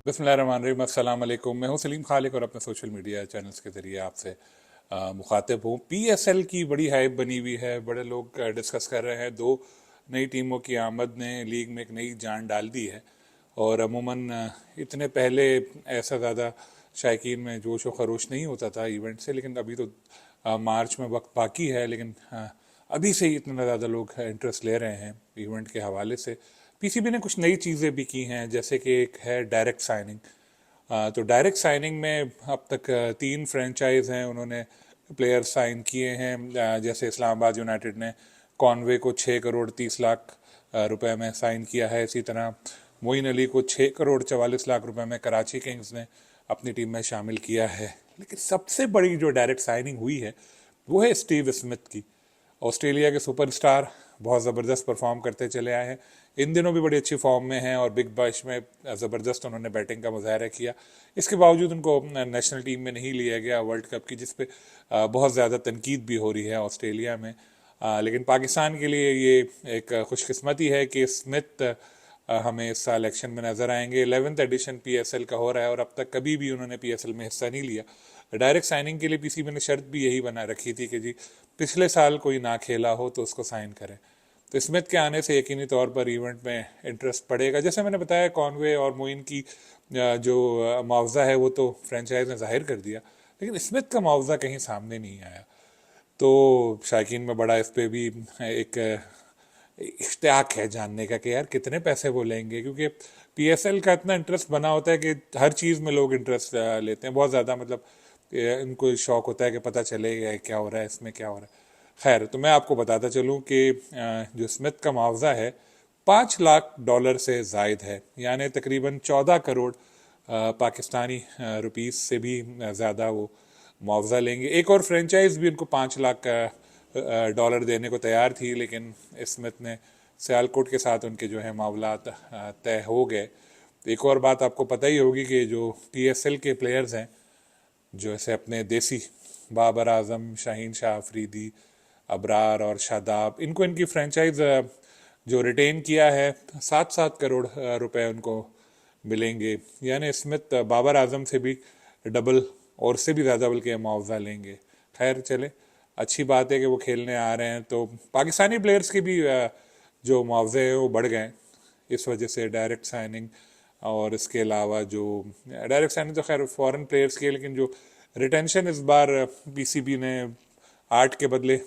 बिस्मिल्लाहिर्रहमानिर्रहीम, अस्सलाम वालेकुम। मैं हूं सलीम खालिक और अपने सोशल मीडिया चैनल्स के ज़रिए आपसे मुखातिब हूं। पीएसएल की बड़ी हाइप बनी हुई है, बड़े लोग डिस्कस कर रहे हैं। दो नई टीमों की आमद ने लीग में एक नई जान डाल दी है और अमूमन इतने पहले ऐसा ज़्यादा शायकीन में जोश व खरोश नहीं होता था इवेंट से, लेकिन अभी तो मार्च में वक्त बाकी है, लेकिन अभी से ही इतना ज़्यादा लोग इंटरेस्ट ले रहे हैं इवेंट के हवाले से। पीसीबी ने कुछ नई चीज़ें भी की हैं, जैसे कि एक है डायरेक्ट साइनिंग। तो डायरेक्ट साइनिंग में अब तक तीन फ्रेंचाइज हैं, उन्होंने प्लेयर साइन किए हैं। जैसे इस्लामाबाद यूनाइटेड ने कॉनवे को 6 करोड़ 30 लाख रुपए में साइन किया है। इसी तरह मोइन अली को 6 करोड़ 44 लाख रुपए में कराची किंग्स ने अपनी टीम में शामिल किया है। लेकिन सबसे बड़ी जो डायरेक्ट साइनिंग हुई है वो है स्टीव स्मिथ की। ऑस्ट्रेलिया के सुपरस्टार बहुत ज़बरदस्त परफॉर्म करते चले आए हैं, इन दिनों भी बड़ी अच्छी फॉर्म में हैं और बिग बैश में ज़बरदस्त उन्होंने बैटिंग का मुजाहरा किया। इसके बावजूद उनको नेशनल टीम में नहीं लिया गया वर्ल्ड कप की, जिस पे बहुत ज़्यादा तनकीद भी हो रही है ऑस्ट्रेलिया में। लेकिन पाकिस्तान के लिए ये एक खुशकिस्मती है कि स्मिथ हमें इस साल इलेक्शन में नज़र आएंगे। 11th एडिशन पीएसएल का हो रहा है और अब तक कभी भी उन्होंने पीएसएल में हिस्सा नहीं लिया। डायरेक्ट साइनिंग के लिए पीसीबी ने शर्त भी यही बना रखी थी कि जी पिछले साल कोई ना खेला हो तो उसको साइन करें। तो स्मिथ के आने से यकीनी तौर पर इवेंट में इंटरेस्ट पड़ेगा। जैसे मैंने बताया, कॉनवे और मोइन की जो मुआवजा है वो तो फ्रेंचाइज ने जाहिर कर दिया, लेकिन स्मिथ का मुआवजा कहीं सामने नहीं आया। तो शायकीन में बड़ा इस पे भी एक इश्तियाक है जानने का कि यार कितने पैसे वो लेंगे, क्योंकि पीएसएल का इतना इंटरेस्ट बना होता है कि हर चीज़ में लोग इंटरेस्ट लेते हैं बहुत ज़्यादा। मतलब इनको शौक होता है कि पता चले क्या हो रहा है, इसमें क्या हो रहा है। खैर, तो मैं आपको बताता चलूँ कि जो स्मिथ का मुआवजा है $5 लाख से जायद है, यानी तकरीबन 14 करोड़ पाकिस्तानी रुपीस से भी ज़्यादा वो मुआवजा लेंगे। एक और फ्रेंचाइज भी उनको $5 लाख देने को तैयार थी, लेकिन स्मिथ ने सियालकोट के साथ उनके जो है मामलात तय हो गए। एक और बात आपको पता ही होगी कि जो पीएसएल के प्लेयर्स हैं, जो ऐसे अपने देसी बाबर आजम, शाहीन शाह अफरीदी, अबरार और शादाब, इनको इनकी फ्रेंचाइज जो रिटेन किया है 7-7 करोड़ रुपए उनको मिलेंगे। यानी स्मिथ बाबर आजम से भी डबल और से भी ज़्यादा बल्कि मुआवजा लेंगे। खैर चले, अच्छी बात है कि वो खेलने आ रहे हैं। तो पाकिस्तानी प्लेयर्स के भी जो मुआवजे हैं वो बढ़ गए इस वजह से, डायरेक्ट साइनिंग। और इसके अलावा जो डायरेक्ट साइनिंग तो खैर फॉरेन प्लेयर्स की, लेकिन जो रिटेंशन इस बार पीसीबी ने 8 के बदले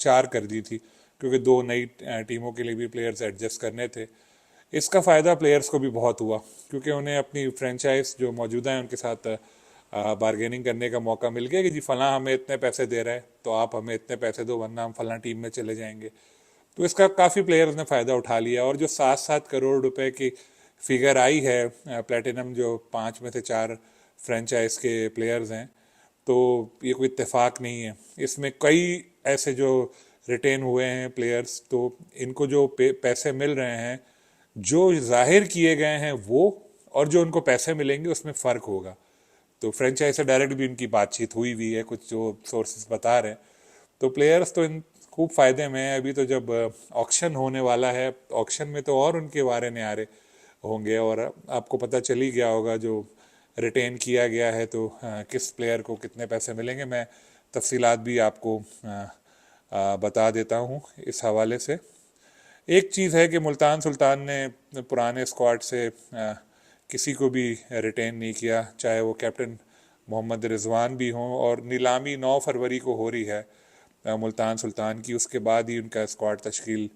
4 कर दी थी, क्योंकि दो नई टीमों के लिए भी प्लेयर्स एडजस्ट करने थे। इसका फ़ायदा प्लेयर्स को भी बहुत हुआ, क्योंकि उन्हें अपनी फ्रेंचाइज जो मौजूदा है उनके साथ बारगेनिंग करने का मौका मिल गया कि जी फलां हमें इतने पैसे दे रहा है तो आप हमें इतने पैसे दो, वरना हम फलां टीम में चले जाएंगे। तो इसका काफ़ी प्लेयर्स ने फ़ायदा उठा लिया। और जो 7-7 करोड़ रुपए की फिगर आई है प्लेटिनम, जो 5 में से 4 फ्रेंचाइज के प्लेयर्स हैं, तो ये कोई इत्तेफाक नहीं है। इसमें कई ऐसे जो रिटेन हुए हैं प्लेयर्स, तो इनको जो पैसे मिल रहे हैं, जो जाहिर किए गए हैं वो, और जो उनको पैसे मिलेंगे उसमें फ़र्क होगा। तो फ्रेंचाइज से डायरेक्ट भी इनकी बातचीत हुई हुई है, कुछ जो सोर्सेज बता रहे हैं। तो प्लेयर्स तो इन खूब फ़ायदे में है। अभी तो जब ऑक्शन होने वाला है, ऑक्शन में तो और उनके वारे न्यारे होंगे और आपको पता चल ही गया होगा जो रिटेन किया गया है तो किस प्लेयर को कितने पैसे मिलेंगे। मैं तफसीलात भी आपको बता देता हूँ इस हवाले से। एक चीज़ है कि मुल्तान सुल्तान ने पुराने स्क्वाड से किसी को भी रिटेन नहीं किया, चाहे वो कैप्टन मोहम्मद रिजवान भी हों, और नीलामी 9 फरवरी को हो रही है मुल्तान सुल्तान की, उसके बाद ही उनका स्क्वाड तश्कील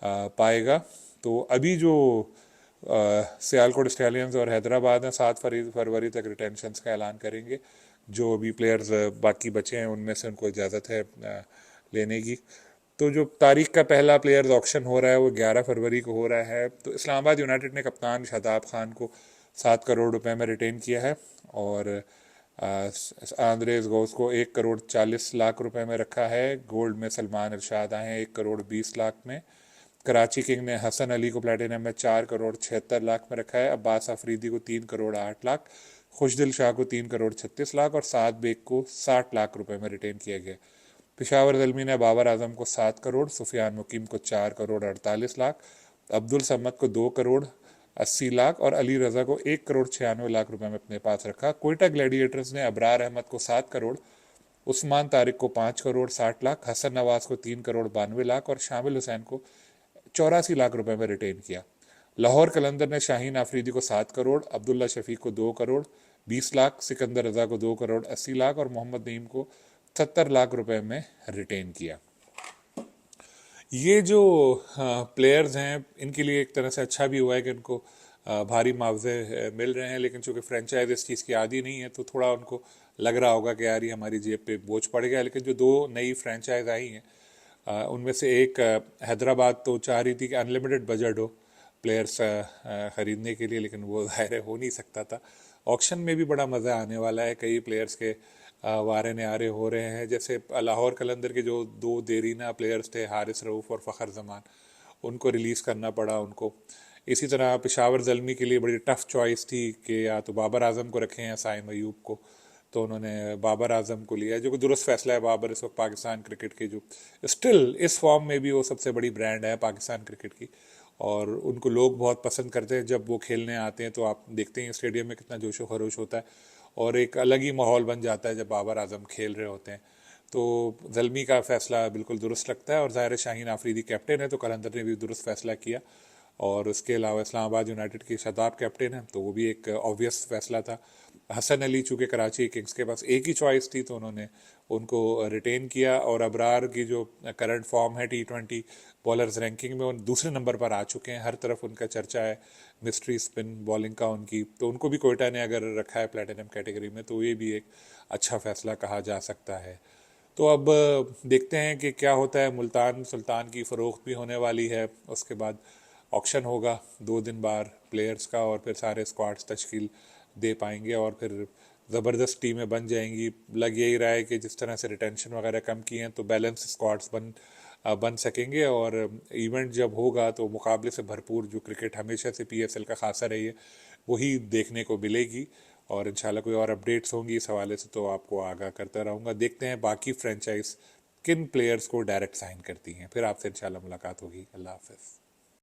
पाएगा। तो अभी जो सियालकोट स्टैलियंस और हैदराबाद हैं 7 फरवरी तक रिटेंशंस का ऐलान करेंगे। जो भी प्लेयर्स बाकी बचे हैं उनमें से उनको इजाज़त है लेने की। तो जो तारीख का पहला प्लेयर्स ऑक्शन हो रहा है वो 11 फरवरी को हो रहा है। तो इस्लामाबाद यूनाइटेड ने कप्तान शादाब खान को 7 करोड़ रुपए में रिटेन किया है और आंद्रेस गोस को 1 करोड़ 40 लाख रुपए में रखा है। गोल्ड में सलमान इरशाद आए हैं 1 करोड़ 20 लाख में। कराची किंग ने हसन अली को प्लेटिनम में 4 करोड़ 76 लाख में रखा है। अब्बास अफरीदी को 3 करोड़ 8 लाख, खुशदिल शाह को 3 करोड़ 36 लाख और साद बेग को 60 लाख रुपए में रिटेन किया गया। पेशावर ज़ल्मी ने बाबर आजम को 7 करोड़, सुफियान मुकीम को 4 करोड़ 48 लाख, अब्दुल समद को 2 करोड़ 80 लाख और अली रजा को 1 करोड़ 96 लाख रुपए में अपने पास रखा। क्वेटा ग्लैडिएटर्स ने अबरार अहमद को 7 करोड़, उस्मान तारिक को 5 करोड़ 60 लाख, हसन नवाज को 3 करोड़ 92 लाख और शामिल हुसैन को 84 लाख रुपए में रिटेन किया। लाहौर कलंदर ने शाहीन आफरीदी को 7 करोड़, अब्दुल्ला शफीक को 2 करोड़ 20 लाख, सिकंदर रजा को 2 करोड़ 80 लाख और मोहम्मद नईम को 70 लाख रुपए में रिटेन किया। ये जो प्लेयर्स हैं इनके लिए एक तरह से अच्छा भी हुआ है कि उनको भारी मुआवजे मिल रहे हैं, लेकिन चूंकि फ्रेंचाइज इस चीज़ की आदी नहीं है तो थोड़ा उनको लग रहा होगा कि यार ये हमारी जेब पे बोझ पड़ गया। लेकिन जो 2 नई फ्रेंचाइज आई हैं उनमें से एक हैदराबाद तो चाह रही थी कि अनलिमिटेड बजट हो प्लेयर्स ख़रीदने के लिए, लेकिन वो ज़ाहिर हो नहीं सकता था। ऑक्शन में भी बड़ा मज़ा आने वाला है, कई प्लेयर्स के वारे न्यारे हो रहे हैं। जैसे लाहौर कलंदर के जो 2 देरीना प्लेयर्स थे हारिस रऊफ़ और फ़खर जमान, उनको रिलीज़ करना पड़ा उनको। इसी तरह पेशावर ज़ल्मी के लिए बड़ी टफ़ चॉइस थी कि या तो बाबर आजम को रखें या साइम अयूब को, तो उन्होंने बाबर आजम को लिया, जो कि दुरुस्त फैसला है। बाबर इस वक्त पाकिस्तान क्रिकेट के जो स्टिल इस फॉर्म में भी वो सबसे बड़ी ब्रांड है पाकिस्तान क्रिकेट की, और उनको लोग बहुत पसंद करते हैं। जब वो खेलने आते हैं तो आप देखते हैं स्टेडियम में कितना जोशो खरोश होता है और एक अलग ही माहौल बन जाता है जब बाबर आजम खेल रहे होते हैं। तो ज़ल्मी का फैसला बिल्कुल दुरुस्त लगता है और ज़ाहिर शाहीन आफरीदी कैप्टन है तो कलंदर ने भी दुरुस्त फैसला किया। और उसके अलावा इस्लामाबाद यूनाइटेड की शादाब कैप्टन है तो वो भी एक ऑब्वियस फैसला था। हसन अली चूँकि कराची किंग्स के पास एक ही चॉइस थी तो उन्होंने उनको रिटेन किया। और अबरार की जो करंट फॉर्म है T20 बॉलर्स रैंकिंग में वो दूसरे नंबर पर आ चुके हैं, हर तरफ उनका चर्चा है मिस्ट्री स्पिन बॉलिंग का उनकी, तो उनको भी कोयटा ने अगर रखा है प्लेटिनम कैटेगरी में तो ये भी एक अच्छा फैसला कहा जा सकता है। तो अब देखते हैं कि क्या होता है। मुल्तान सुल्तान की फ़रोख्त भी होने वाली है, उसके बाद ऑक्शन होगा 2 दिन बाद प्लेयर्स का और फिर सारे स्क्वाड्स तश्कील दे पाएंगे और फिर ज़बरदस्त टीमें बन जाएंगी। लग यही रहा है कि जिस तरह से रिटेंशन वगैरह कम की हैं तो बैलेंस स्क्वाड्स बन सकेंगे और इवेंट जब होगा तो मुकाबले से भरपूर जो क्रिकेट हमेशा से PSL का खासा रही है वही देखने को मिलेगी। और इंशाल्लाह कोई और अपडेट्स होंगी इस हवाले से तो आपको आगाह करता रहूँगा। देखते हैं बाकी फ्रेंचाइज किन प्लेयर्स को डायरेक्ट साइन करती हैं, फिर आपसे इंशाल्लाह मुलाकात होगी। अल्लाह हाफ़िज़।